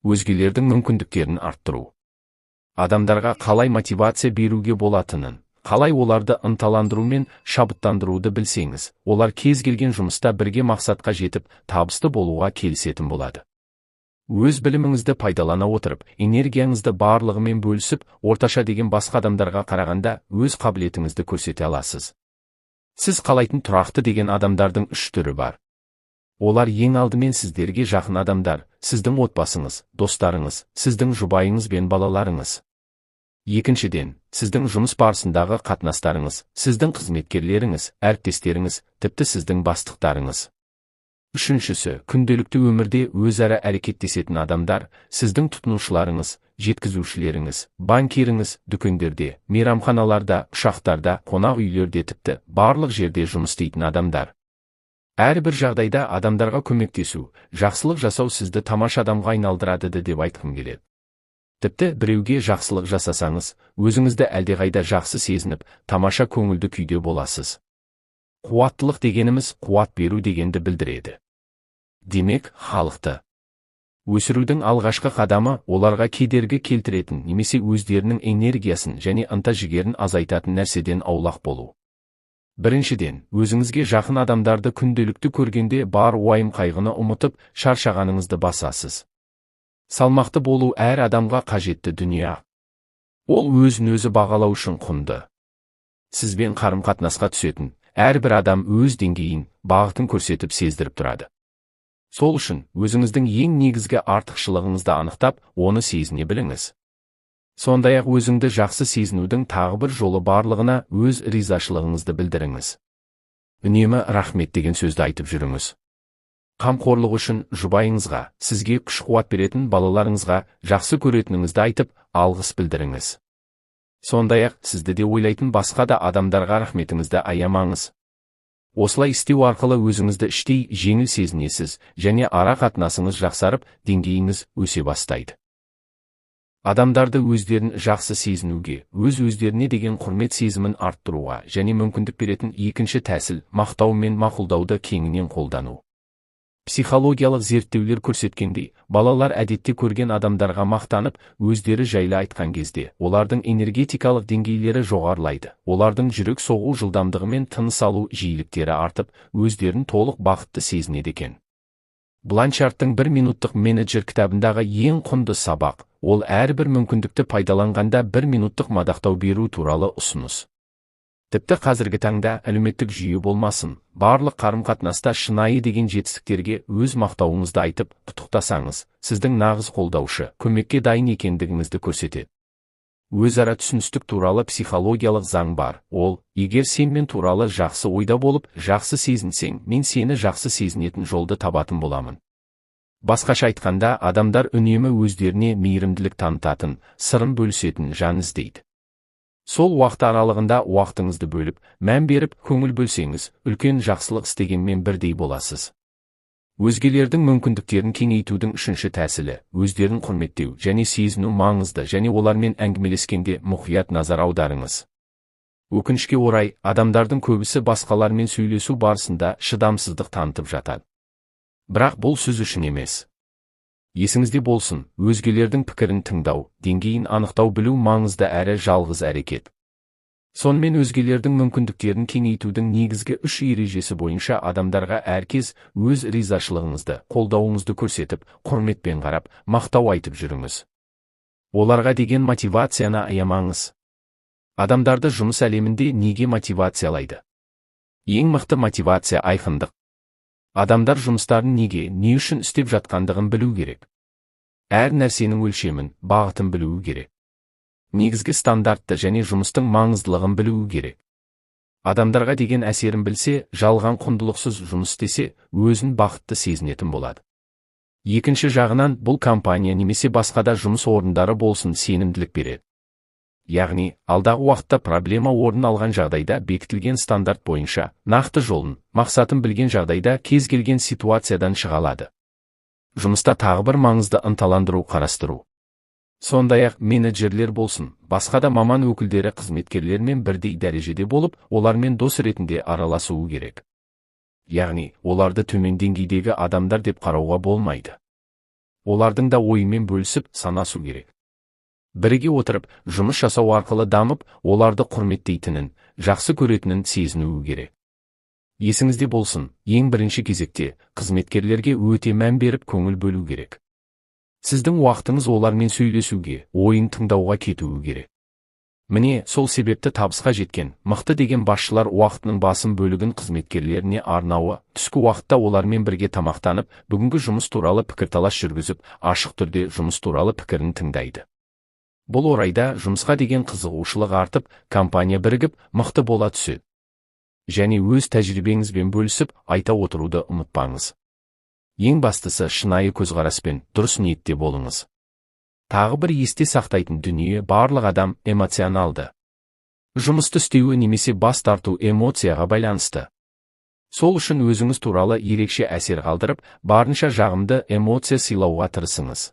Өзгелердің мүмкіндіктерін арттыру. Адамдарға қалай мотивация беруге болатынын, қалай оларды ынталандыру мен шабыттандыруды білсеңіз, олар кез келген жұмыста бірге мақсатқа жетіп, табысты болуға келісетін болады. Өз біліміңізді пайдалана отырып, энергияңызды барлығымен бөлісіп, орташа деген басқа адамдарға қарағанда өз қабілетіңізді көрсете аласыз. Сіз қалайтын тұрақты деген адамдардың 3 түрі бар. Олар ең алдымен сіздерге жақын адамдар, сіздің отбасыңыз, достарыңыз, сіздің жұбайыңыз бен балаларыңыз. Екіншіден, сіздің жұмыс барысындағы қатынастарыңыз, сіздің қызметкерлеріңіз, әріптестеріңіз, тіпті сіздің бастықтарыңыз. Үшіншісі, күнделікті өмірде өзара әрекеттесетін адамдар, сіздің тұтынушыларыңыз, жеткізушілеріңіз, банкиріңіз, дүкендерде, мейрамханаларда, ұшақтарда, қонақ үйлерде, тіпті барлық жерде жұмыс істейтін адамдар. Әрбір жағдайда адамдарға көмектесу, жақсылық жасау сізді тамаша адамға айналдырады деп айтқым келеді. Тіпті біреуге жақсылық жасасаңыз, өзіңізді әлдеқайда жақсы сезініп, тамаша көңілді күйде боласыз. Қуаттылық дегеніміз қуат беру дегенді білдіреді. Демек, халықты өсірудің алғашқы қадамы оларға кедергі келтіретін немесе өздерінің энергиясын және ынта-жігерін азайтатын нәрседен аулақ болу. Біріншіден, өзіңізге жақын адамдарды күнделікті көргенде бар уайым-қайғыны ұмытып, шаршағаныңызды басасыз. Салмақты болу әр адамға қажетті дүние. Ол өзін-өзі бағалау үшін құнды. Сізбен қарым-қатынасқа түсетін әрбір адам өз деңгейін, бағытын көрсетіп сездіріп тұрады. Сол үшін, өзіңіздің ең негізгі артықшылығыңызды анықтап, оны сезіне біліңіз. Сондай-ақ өзіңді жақсы сезінудің тағы бір жолы барлығына өз ризашылығыңызды білдіріңіз. Үнемі рахмет деген сөзді айтып жүріңіз. Қамқорлық үшін жұбайыңызға, сізге күш-қуат беретін балаларыңызға жақсы көретініңізді айтып, алғыс білдіріңіз. Сондай-ақ сізді де ойлайтын басқа да адамдарға рахметіңізді аямаңыз. Осылай істеу арқылы өзіңізді іштей жеңіл сезінесіз және ара қатынасыңыз жақсарып, деңгейіңіз өсе бастайды. Адамдарды өздерін жақсы сезінуге, өз-өздеріне деген құрмет сезімін арттыруға және мүмкіндік беретін екінші тәсіл мақтау мен мақұлдауды кеңінен қолдану. Психологиялық зерттеулер көрсеткендей, балалар әдетте көрген адамдарға мақтанып, өздері жайлы айтқан кезде, олардың энергетикалық деңгейлері жоғарылайды, олардың жүрек соғу жылдамдығы мен тыныс алу жиіліктері артып, өздерін толық бақытты сезінеді екен. Бланшардтың 1 минуттық менеджер кітабындағы ең құнды сабақ, ол әрбір мүмкіндікті пайдаланғанда 1 минуттық мадақтау беру туралы ұсыныс. Тіпті қазіргі таңда әлеуметтік жүйе болмасын, барлық қарым-қатынаста шынайы деген жетістіктерге өз мақтауыңызды айтып, құттықтасаңыз, сіздің нағыз қолдаушы, көмекке дайын екендігіңізді көрсетеді. Өзара түсіністік туралы психологиялық заң бар. Ол, егер сен мен туралы жақсы ойда болып, жақсы сезінсең, мен сені жақсы сезінетін жолды табатын боламын. Басқаша айтқанда, адамдар үнемі өздеріне мейірімділік танытатын, сырын бөлісетін жан іздейді. Сол уақыт аралығында уақытыңызды бөліп, мән беріп, көңіл бөлсеңіз, үлкен жақсылық істегенмен бірдей боласыз. Өзгелердің мүмкіндіктерін кеңейтудің үшінші тәсілі, өздерін құрметтеу және сезіну маңызды және олармен әңгімелескенде мұқият назар аударыңыз. Өкінішке орай, адамдардың көбісі басқалармен сөйлесу барысында шыдамсыздық танытып жатады. Бірақ бұл сөз үшін емес. Есіңізде болсын, өзгелердің пікірін тыңдау, деңгейін анықтау білу маңызды әрі жалғыз әрекет. Сонымен өзгелердің мүмкіндіктерін кеңейтудің негізгі 3 ережесі бойынша адамдарға әркез өз ризашылығыңызды, қолдауыңызды көрсетіп, құрметпен қарап, мақтау айтып жүріңіз. Оларға деген мотивацияны аямаңыз. Адамдарды жұмыс әлемінде неге мотивациялайды? Ең мықты мотивация айқындық. Адамдар жұмыстарын неге, не үшін істеп жатқандығын білу керек. Әр нәрсенің өлшемін, бағытын білуі керек. Негізгі стандартты және жұмыстың маңыздылығын білуі керек. Адамдарға деген әсерін білсе, жалған құндылықсыз жұмыс істесе, өзін бақытты сезінетін болады. Екінші жағынан, бұл компания немесе басқа да жұмыс орындары болсын сенімділік береді. Яғни, алдағы уақытта проблема орын алған жағдайда бекітілген стандарт бойынша, нақты жолын, мақсатын білген жағдайда кез келген ситуациядан шыға алады. Жұмыста тағы бір маңызды ынталандыру қарастыру. Сондай-ақ менеджерлер болсын, басқа да маман өкілдері қызметкерлермен бірдей дәрежеде болып, олармен дос ретінде араласуы керек. Яғни, оларды төмен деңгейдегі адамдар деп қарауға болмайды. Олардың да ойымен бөлісіп, санасу керек. Бірге отырып, жұмыс жасау арқылы дамып, оларды құрметтейтінін, жақсы көретінін сезінуі керек. Есіңізде болсын, ең бірінші кезекте, қызметкерлерге өте мән беріп көңіл бөлу керек. Сіздің уақытыңыз олармен сөйлесуге, ойын тыңдауға кетуі керек. Міне, сол себепті табысқа жеткен, мықты деген басшылар уақытының басым бөлігін қызметкерлеріне арнауы, түскі уақытта олармен бірге тамақтанып, бүгінгі жұмыс туралы пікірталас жүргізіп, ашық түрде жұмыс туралы пікірін тыңдайды. Бұл орайда жұмысқа деген қызығушылық артып, компания бірігіп, мықты бола түседі. Және өз тәжірибеңізбен бөлісіп, айта отыруды ұмытпаңыз. Ең бастысы шынайы көзқараспен, дұрыс ниетте болыңыз. Тағы бір есте сақтайтын дүние, барлық адам эмоционалды. Жұмысты істеуі немесе бас тарту эмоцияға байланысты. Сол үшін өзіңіз туралы ерекше әсер қалдырып, барынша жағымды эмоция сыйлауға тырысыңыз.